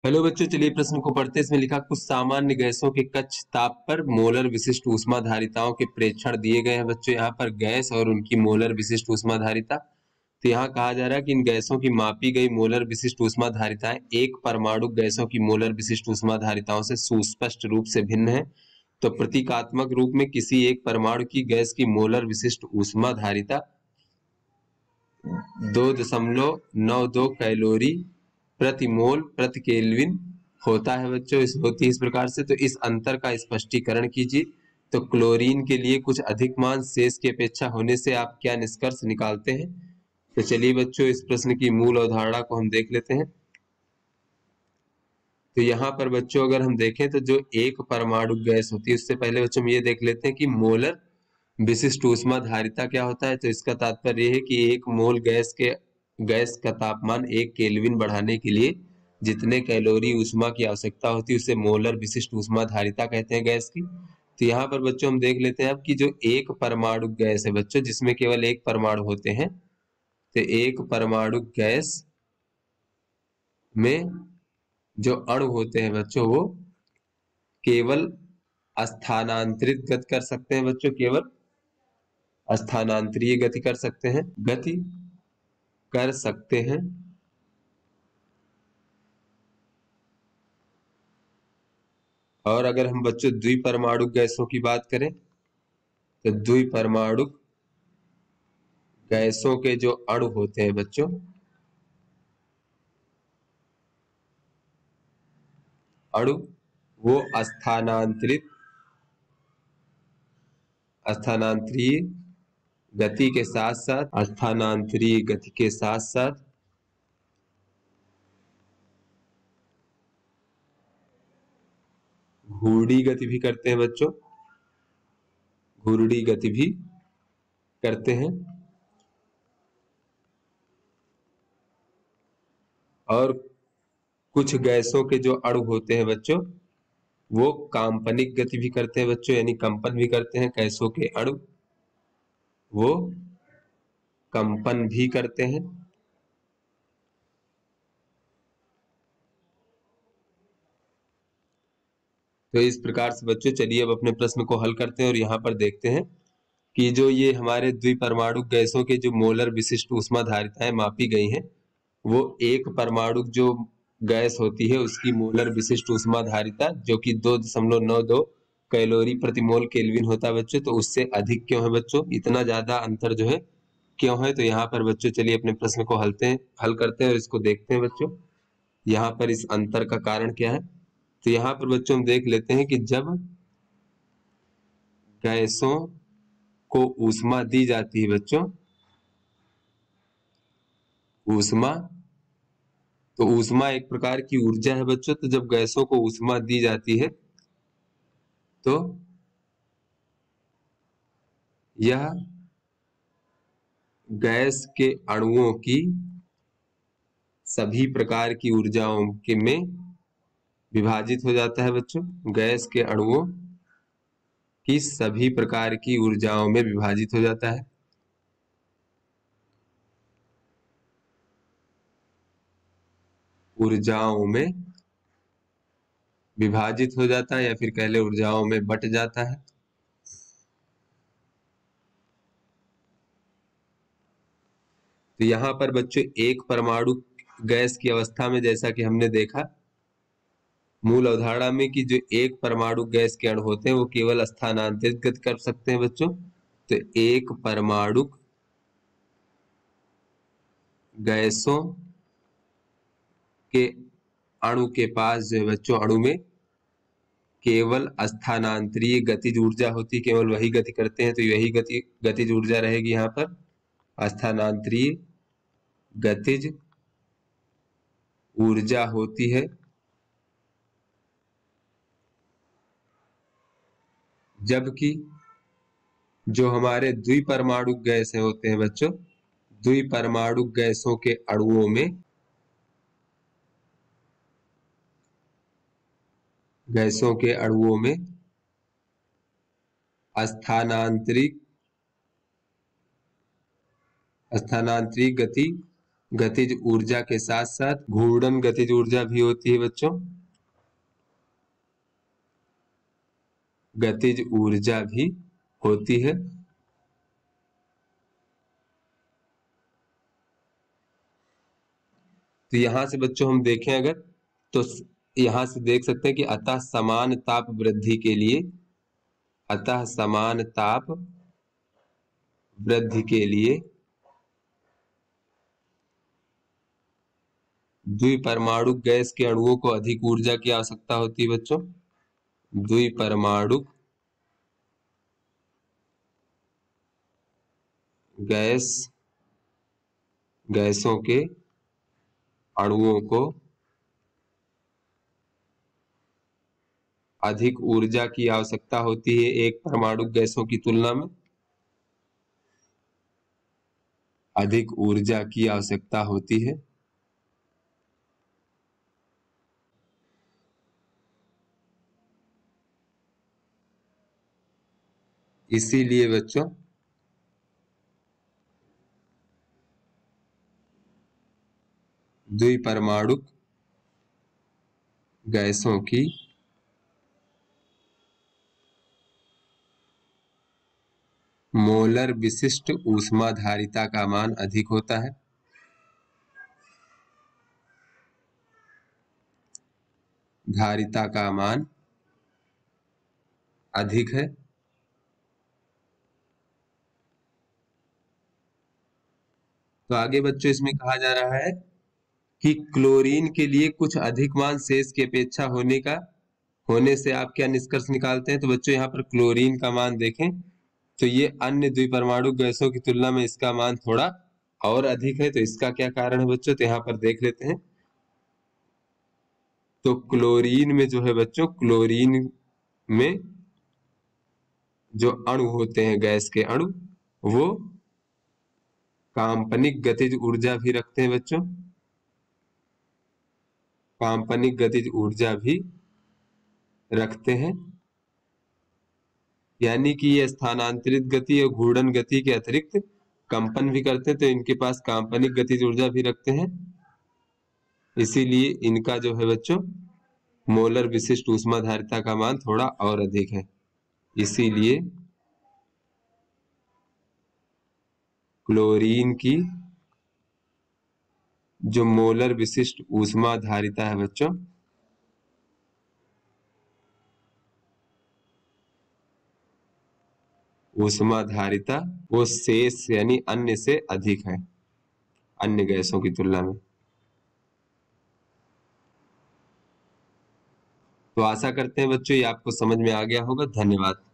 Hello बच्चों, चलिए प्रश्न को पढ़ते हैं। इसमें लिखा कुछ सामान्य गैसों के कक्ष ताप पर मोलर विशिष्ट ऊष्मा धारिताओं के प्रेक्षण दिए गए हैं। बच्चों यहाँ पर गैस और उनकी मोलर विशिष्ट ऊष्मा धारिता, तो यहाँ कहा जा रहा है कि इन गैसों की मापी गई मोलर विशिष्ट ऊष्मा धारिताएं एक परमाणु गैसों की मोलर विशिष्ट ऊष्मा धारिताओं से सुस्पष्ट रूप से भिन्न है। तो प्रतीकात्मक रूप में किसी एक परमाणु की गैस की मोलर विशिष्ट ऊष्मा धारिता 2.92 कैलोरी प्रति मोल प्रति केल्विन होता है। बच्चों होती है इस प्रकार से। तो इस अंतर का स्पष्टीकरण कीजिए। तो क्लोरीन के लिए कुछ अधिक मान शेष की अपेक्षा होने से आप क्या निष्कर्ष निकालते हैं? तो चलिए बच्चों, इस प्रश्न की मूल अवधारणा को हम देख लेते हैं। तो यहाँ पर बच्चों अगर हम देखें तो जो एक परमाणु गैस होती है, उससे पहले बच्चों हम ये देख लेते हैं कि मोलर विशिष्ट ऊष्मा धारिता क्या होता है। तो इसका तात्पर्य है कि एक मोल गैस का तापमान 1 केल्विन बढ़ाने के लिए जितने कैलोरी ऊष्मा की आवश्यकता होती है उसे मोलर विशिष्ट ऊष्मा धारिता कहते हैं गैस की। तो यहाँ पर बच्चों हम देख लेते हैं अब कि जो एक परमाणु गैस है बच्चों, जिसमें केवल एक परमाणु होते हैं, तो एक परमाणु गैस में जो अणु होते हैं बच्चों, वो केवल स्थानांतरित गति कर सकते हैं। बच्चों केवल स्थानांतरीय गति कर सकते हैं, गति कर सकते हैं। और अगर हम बच्चों द्विपरमाणु गैसों की बात करें तो द्विपरमाणु गैसों के जो अणु होते हैं बच्चों, अणु वो स्थानांतरीय गति के साथ घूर्णी गति भी करते हैं। बच्चों घूर्णी गति भी करते हैं। और कुछ गैसों के जो अणु होते हैं बच्चों, वो कांपनिक गति भी करते हैं बच्चों, यानी कंपन भी करते हैं। गैसों के अणु वो कंपन भी करते हैं। तो इस प्रकार से बच्चों चलिए अब अपने प्रश्न को हल करते हैं और यहाँ पर देखते हैं कि जो ये हमारे द्विपरमाणु गैसों के जो मोलर विशिष्ट ऊष्मा धारिताएं मापी गई हैं, वो एक परमाणु जो गैस होती है उसकी मोलर विशिष्ट ऊष्मा धारिता जो कि 2.92 कैलोरी प्रति मोल केल्विन होता है बच्चों, तो उससे अधिक क्यों है बच्चों? इतना ज्यादा अंतर जो है क्यों है? तो यहाँ पर बच्चों चलिए अपने प्रश्न को हल करते हैं और इसको देखते हैं बच्चों, यहाँ पर इस अंतर का कारण क्या है। तो यहाँ पर बच्चों हम देख लेते हैं कि जब गैसों को ऊष्मा दी जाती है बच्चों, ऊष्मा, तो ऊष्मा एक प्रकार की ऊर्जा है बच्चों। तो जब गैसों को ऊष्मा दी जाती है तो यह गैस के अणुओं की सभी प्रकार की ऊर्जाओं के में विभाजित हो जाता है बच्चों। गैस के अणुओं की सभी प्रकार की ऊर्जाओं में विभाजित हो जाता है। ऊर्जाओं में विभाजित हो जाता है या फिर कह ले ऊर्जाओं में बट जाता है। तो यहाँ पर बच्चों एक परमाणु गैस की अवस्था में, जैसा कि हमने देखा मूल अवधारणा में, कि जो एक परमाणु गैस के अणु होते हैं वो केवल स्थानांतरित गति कर सकते हैं बच्चों। तो एक परमाणु गैसों के अणु के पास जो है बच्चों, अणु में केवल स्थानांतरीय गतिज ऊर्जा होती है, केवल वही गति करते हैं। तो यही गतिज ऊर्जा रहेगी यहाँ पर, स्थानांतरीय गतिज ऊर्जा होती है। जबकि जो हमारे द्विपरमाणु गैस होते हैं बच्चों, द्विपरमाणु गैसों के अणुओं में स्थानांतरिक गति गतिज ऊर्जा के साथ साथ घूर्णन गतिज ऊर्जा भी होती है बच्चों। गतिज ऊर्जा भी होती है। तो यहां से बच्चों हम देखें अगर, तो यहां से देख सकते हैं कि अतः समान ताप वृद्धि के लिए, अतः समान ताप वृद्धि के लिए द्विपरमाणु गैस के अणुओं को अधिक ऊर्जा की आवश्यकता होती है बच्चों। द्विपरमाणु गैसों के अणुओं को अधिक ऊर्जा की आवश्यकता होती है एक परमाणु गैसों की तुलना में। अधिक ऊर्जा की आवश्यकता होती है। इसीलिए बच्चों द्विपरमाणु गैसों की मोलर विशिष्ट ऊष्माधारिता का मान अधिक होता है। धारिता का मान अधिक है। तो आगे बच्चों इसमें कहा जा रहा है कि क्लोरीन के लिए कुछ अधिक मान शेष की अपेक्षा होने से आप क्या निष्कर्ष निकालते हैं। तो बच्चों यहाँ पर क्लोरीन का मान देखें तो ये अन्य द्विपरमाणु गैसों की तुलना में इसका मान थोड़ा और अधिक है। तो इसका क्या कारण है बच्चों, तो यहाँ पर देख लेते हैं। तो क्लोरीन में जो है बच्चों, क्लोरीन में जो अणु होते हैं, गैस के अणु, वो काल्पनिक गतिज ऊर्जा भी रखते हैं बच्चों। काल्पनिक गतिज ऊर्जा भी रखते हैं, यानी कि ये स्थानांतरित गति और घूर्णन गति के अतिरिक्त कंपन भी करते हैं। तो इनके पास काल्पनिक गतिज ऊर्जा भी रखते हैं। इसीलिए इनका जो है बच्चों मोलर विशिष्ट ऊष्माधारिता का मान थोड़ा और अधिक है। इसीलिए क्लोरीन की जो मोलर विशिष्ट ऊष्माधारिता है बच्चों, ऊष्माधारिता वो शेष यानी अन्य से अधिक है, अन्य गैसों की तुलना में। तो आशा करते हैं बच्चों ये आपको समझ में आ गया होगा। धन्यवाद।